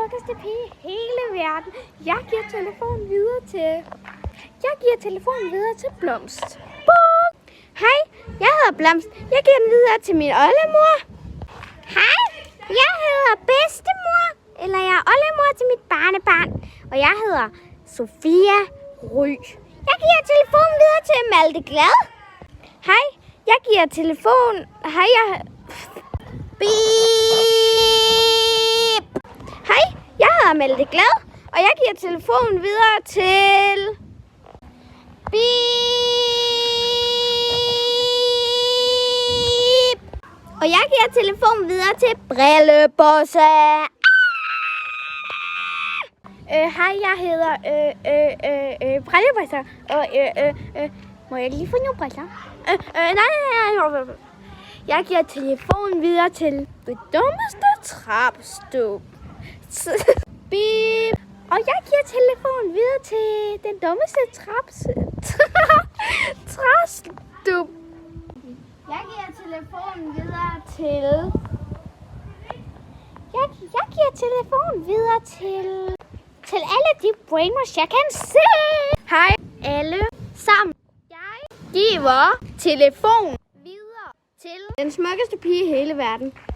smukkeste pige i hele verden. Jeg giver telefonen videre til Blomst. Hej, jeg hedder Blomst. Jeg giver den videre til min oldemor. Hej, jeg hedder bedstemor. Eller jeg er oldemor til mit barnebarn. Og jeg hedder Sofia Ry. Jeg giver telefonen videre til Malte Glad. Hej, jeg giver telefonen... Hej, Beep. Hej, jeg hedder Malte Glad, og jeg giver telefonen videre til... Beep. Og jeg giver telefonen videre til Brillebosse. Hej, jeg hedder Brillebosse, og må jeg lige få nogle briller? Nej. Jeg giver telefonen videre til det dummeste trapstup. Beep. Og jeg giver telefonen videre til den dummeste trapstup. Jeg giver telefonen videre til... Jeg giver telefonen videre til alle de brainwash, jeg kan se. Hej alle sammen. Jeg giver telefonen videre til den smukkeste pige i hele verden.